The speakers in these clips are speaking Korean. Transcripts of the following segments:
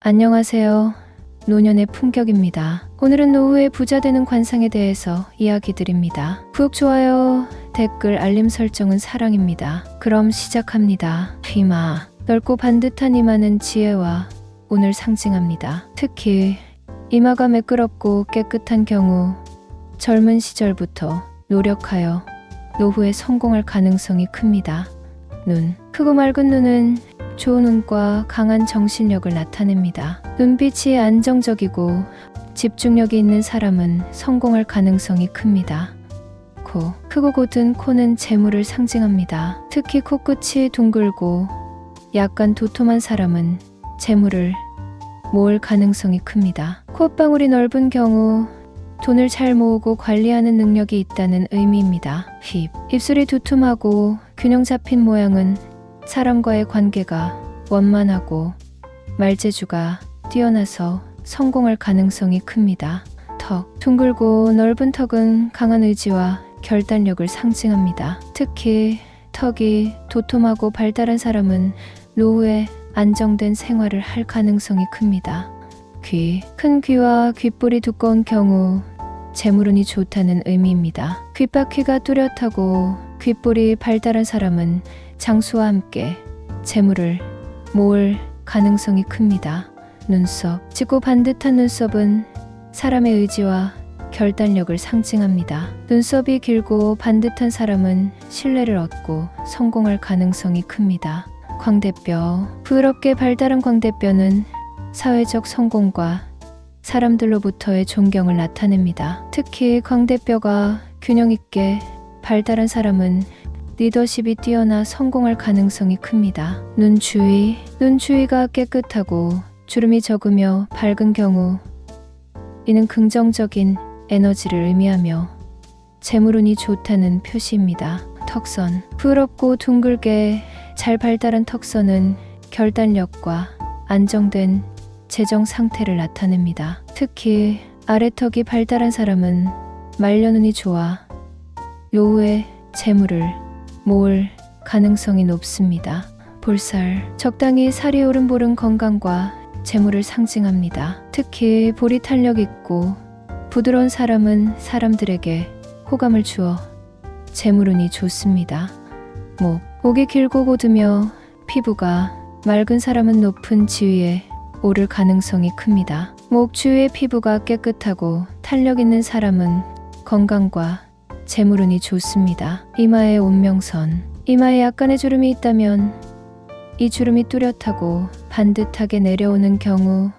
안녕하세요. 노년의 품격입니다. 오늘은 노후에 부자 되는 관상에 대해서 이야기 드립니다. 구독, 좋아요, 댓글, 알림 설정은 사랑입니다. 그럼 시작합니다. 이마, 넓고 반듯한 이마는 지혜와 운을 상징합니다. 특히 이마가 매끄럽고 깨끗한 경우 젊은 시절부터 노력하여 노후에 성공할 가능성이 큽니다. 눈, 크고 맑은 눈은 좋은 운과 강한 정신력을 나타냅니다. 눈빛이 안정적이고 집중력이 있는 사람은 성공할 가능성이 큽니다. 코, 크고 곧은 코는 재물을 상징합니다. 특히 코끝이 둥글고 약간 도톰한 사람은 재물을 모을 가능성이 큽니다. 콧방울이 넓은 경우 돈을 잘 모으고 관리하는 능력이 있다는 의미입니다. 입술이 두툼하고 균형 잡힌 모양은 사람과의 관계가 원만하고 말재주가 뛰어나서 성공할 가능성이 큽니다. 턱, 둥글고 넓은 턱은 강한 의지와 결단력을 상징합니다. 특히 턱이 도톰하고 발달한 사람은 노후에 안정된 생활을 할 가능성이 큽니다. 귀, 큰 귀와 귓볼이 두꺼운 경우 재물운이 좋다는 의미입니다. 귓바퀴가 뚜렷하고 귓볼이 발달한 사람은 장수와 함께 재물을 모을 가능성이 큽니다. 눈썹, 짙고 반듯한 눈썹은 사람의 의지와 결단력을 상징합니다. 눈썹이 길고 반듯한 사람은 신뢰를 얻고 성공할 가능성이 큽니다. 광대뼈, 부드럽게 발달한 광대뼈는 사회적 성공과 사람들로부터의 존경을 나타냅니다. 특히 광대뼈가 균형 있게 발달한 사람은 리더십이 뛰어나 성공할 가능성이 큽니다. 눈 주위가 깨끗하고 주름이 적으며 밝은 경우 이는 긍정적인 에너지를 의미하며 재물운이 좋다는 표시입니다. 턱선, 부드럽고 둥글게 잘 발달한 턱선은 결단력과 안정된 재정 상태를 나타냅니다. 특히 아래턱이 발달한 사람은 말년운이 좋아 노후에 재물을 모을 가능성이 높습니다. 볼살, 적당히 살이 오른 볼은 건강과 재물을 상징합니다. 특히 볼이 탄력 있고 부드러운 사람은 사람들에게 호감을 주어 재물운이 좋습니다. 목이 길고 곧으며 피부가 맑은 사람은 높은 지위에 오를 가능성이 큽니다. 목 주위의 피부가 깨끗하고 탄력 있는 사람은 건강과 재물운이 좋습니다. 이마에 운명선, 이마에 약간의 주름이 있다면 이 주름이 뚜렷하고 반듯하게 내려오는 경우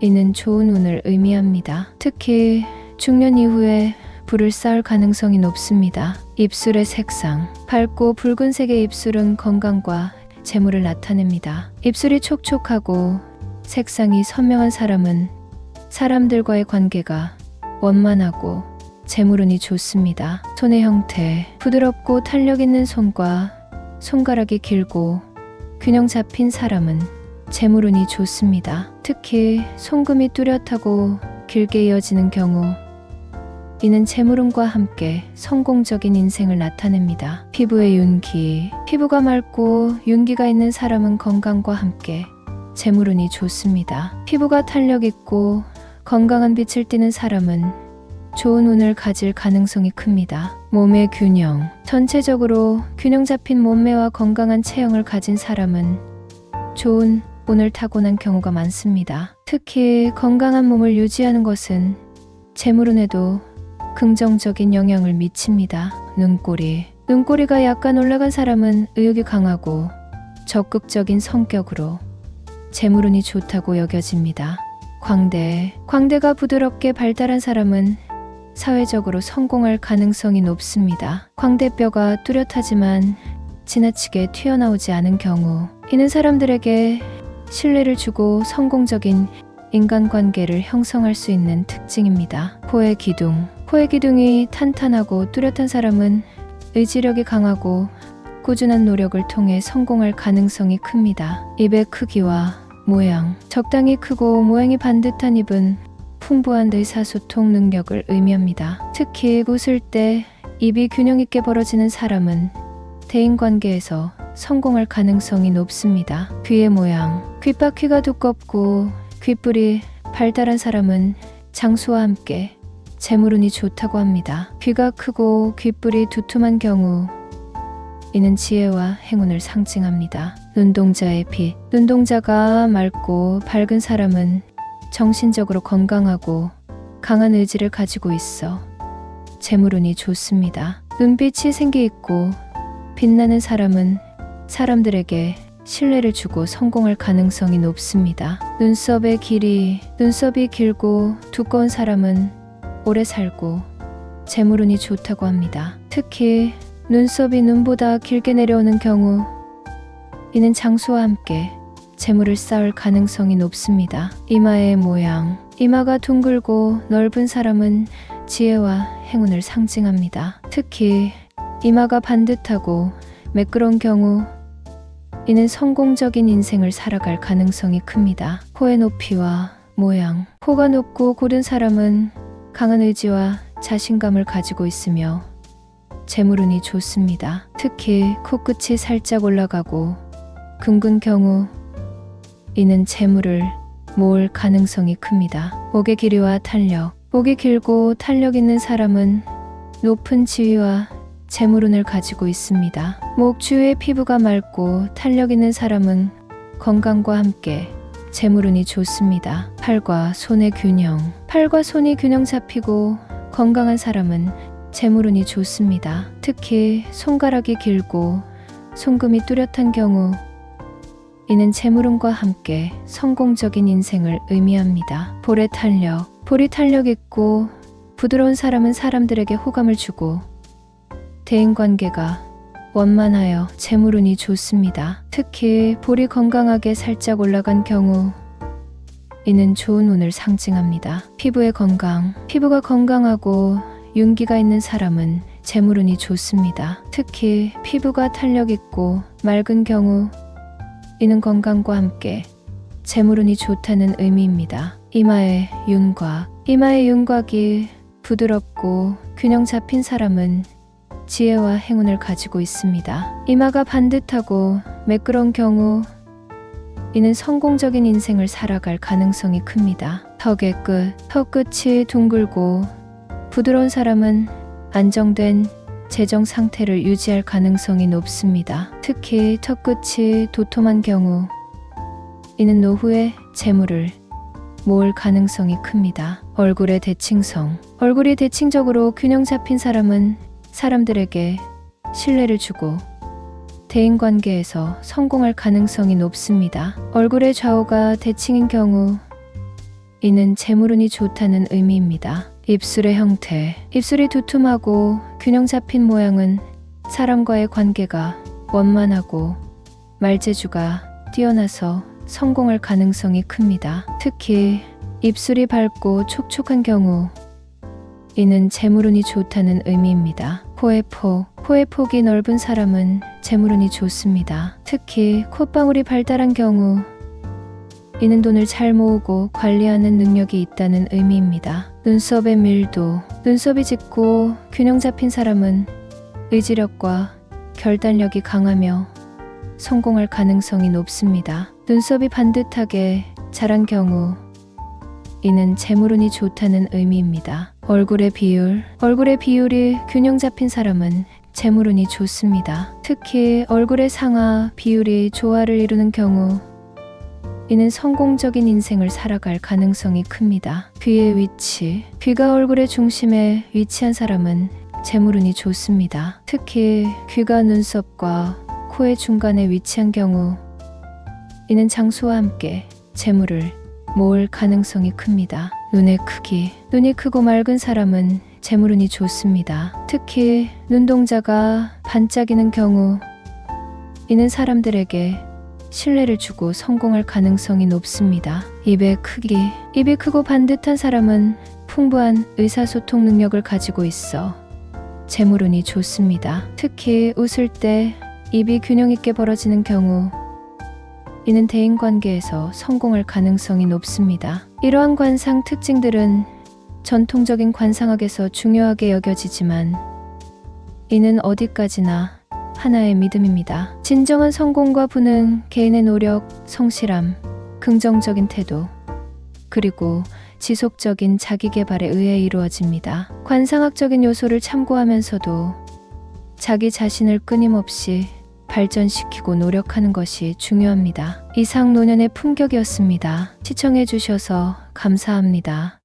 이는 좋은 운을 의미합니다. 특히 중년 이후에 부를 쌓을 가능성이 높습니다. 입술의 색상, 밝고 붉은색의 입술은 건강과 재물을 나타냅니다. 입술이 촉촉하고 색상이 선명한 사람은 사람들과의 관계가 원만하고 재물운이 좋습니다. 손의 형태, 부드럽고 탄력 있는 손과 손가락이 길고 균형 잡힌 사람은 재물운이 좋습니다. 특히 손금이 뚜렷하고 길게 이어지는 경우 이는 재물운과 함께 성공적인 인생을 나타냅니다. 피부의 윤기, 피부가 맑고 윤기가 있는 사람은 건강과 함께 재물운이 좋습니다. 피부가 탄력 있고 건강한 빛을 띠는 사람은 좋은 운을 가질 가능성이 큽니다. 몸의 균형, 전체적으로 균형 잡힌 몸매와 건강한 체형을 가진 사람은 좋은 운을 타고난 경우가 많습니다. 특히 건강한 몸을 유지하는 것은 재물운에도 긍정적인 영향을 미칩니다. 눈꼬리가 약간 올라간 사람은 의욕이 강하고 적극적인 성격으로 재물운이 좋다고 여겨집니다. 광대가 부드럽게 발달한 사람은 사회적으로 성공할 가능성이 높습니다. 광대뼈가 뚜렷하지만 지나치게 튀어나오지 않은 경우 이는 사람들에게 신뢰를 주고 성공적인 인간관계를 형성할 수 있는 특징입니다. 코의 기둥이 탄탄하고 뚜렷한 사람은 의지력이 강하고 꾸준한 노력을 통해 성공할 가능성이 큽니다. 입의 크기와 모양, 적당히 크고 모양이 반듯한 입은 풍부한 의사소통 능력을 의미합니다. 특히 웃을 때 입이 균형 있게 벌어지는 사람은 대인관계에서 성공할 가능성이 높습니다. 귀의 모양. 귓바퀴가 두껍고 귓불이 발달한 사람은 장수와 함께 재물운이 좋다고 합니다. 귀가 크고 귓불이 두툼한 경우 이는 지혜와 행운을 상징합니다. 눈동자의 빛. 눈동자가 맑고 밝은 사람은 정신적으로 건강하고 강한 의지를 가지고 있어 재물운이 좋습니다. 눈빛이 생기 있고 빛나는 사람은 사람들에게 신뢰를 주고 성공할 가능성이 높습니다. 눈썹의 길이. 눈썹이 길고 두꺼운 사람은 오래 살고 재물운이 좋다고 합니다. 특히 눈썹이 눈보다 길게 내려오는 경우 이는 장수와 함께 재물을 쌓을 가능성이 높습니다. 이마의 모양. 이마가 둥글고 넓은 사람은 지혜와 행운을 상징합니다. 특히 이마가 반듯하고 매끄러운 경우 이는 성공적인 인생을 살아갈 가능성이 큽니다. 코의 높이와 모양. 코가 높고 고른 사람은 강한 의지와 자신감을 가지고 있으며 재물운이 좋습니다. 특히 코끝이 살짝 올라가고 굵은 경우 이는 재물을 모을 가능성이 큽니다. 목의 길이와 탄력. 목이 길고 탄력 있는 사람은 높은 지위와 재물운을 가지고 있습니다. 목 주위의 피부가 맑고 탄력 있는 사람은 건강과 함께 재물운이 좋습니다. 팔과 손의 균형. 팔과 손이 균형 잡히고 건강한 사람은 재물운이 좋습니다. 특히 손가락이 길고 손금이 뚜렷한 경우 이는 재물운과 함께 성공적인 인생을 의미합니다. 볼의 탄력. 볼이 탄력 있고 부드러운 사람은 사람들에게 호감을 주고 대인관계가 원만하여 재물운이 좋습니다. 특히 볼이 건강하게 살짝 올라간 경우 이는 좋은 운을 상징합니다. 피부의 건강. 피부가 건강하고 윤기가 있는 사람은 재물운이 좋습니다. 특히 피부가 탄력 있고 맑은 경우 이는 건강과 함께 재물운이 좋다는 의미입니다. 이마의 윤곽. 이마의 윤곽이 부드럽고 균형 잡힌 사람은 지혜와 행운을 가지고 있습니다. 이마가 반듯하고 매끄러운 경우 이는 성공적인 인생을 살아갈 가능성이 큽니다. 턱의 끝. 턱 끝이 둥글고 부드러운 사람은 안정된 재정 상태를 유지할 가능성이 높습니다. 특히 턱 끝이 도톰한 경우 이는 노후에 재물을 모을 가능성이 큽니다. 얼굴의 대칭성. 얼굴이 대칭적으로 균형 잡힌 사람은 사람들에게 신뢰를 주고 대인관계에서 성공할 가능성이 높습니다. 얼굴의 좌우가 대칭인 경우 이는 재물운이 좋다는 의미입니다. 입술의 형태. 입술이 두툼하고 균형 잡힌 모양은 사람과의 관계가 원만하고 말재주가 뛰어나서 성공할 가능성이 큽니다. 특히 입술이 밝고 촉촉한 경우 이는 재물운이 좋다는 의미입니다. 코의 폭. 코의 폭이 넓은 사람은 재물운이 좋습니다. 특히 콧방울이 발달한 경우 이는 돈을 잘 모으고 관리하는 능력이 있다는 의미입니다. 눈썹의 밀도. 눈썹이 짙고 균형 잡힌 사람은 의지력과 결단력이 강하며 성공할 가능성이 높습니다. 눈썹이 반듯하게 자란 경우 이는 재물운이 좋다는 의미입니다. 얼굴의 비율. 얼굴의 비율이 균형 잡힌 사람은 재물운이 좋습니다. 특히 얼굴의 상하 비율이 조화를 이루는 경우 이는 성공적인 인생을 살아갈 가능성이 큽니다. 귀의 위치. 귀가 얼굴의 중심에 위치한 사람은 재물운이 좋습니다. 특히 귀가 눈썹과 코의 중간에 위치한 경우 이는 장수와 함께 재물을 모을 가능성이 큽니다. 눈의 크기. 눈이 크고 맑은 사람은 재물운이 좋습니다. 특히 눈동자가 반짝이는 경우 이는 사람들에게 신뢰를 주고 성공할 가능성이 높습니다. 입의 크기. 입이 크고 반듯한 사람은 풍부한 의사소통 능력을 가지고 있어 재물운이 좋습니다. 특히 웃을 때 입이 균형 있게 벌어지는 경우 이는 대인관계에서 성공할 가능성이 높습니다. 이러한 관상 특징들은 전통적인 관상학에서 중요하게 여겨지지만 이는 어디까지나 하나의 믿음입니다. 진정한 성공과 부는 개인의 노력, 성실함, 긍정적인 태도, 그리고 지속적인 자기 개발에 의해 이루어집니다. 관상학적인 요소를 참고하면서도 자기 자신을 끊임없이 발전시키고 노력하는 것이 중요합니다. 이상 노년의 품격이었습니다. 시청해 주셔서 감사합니다.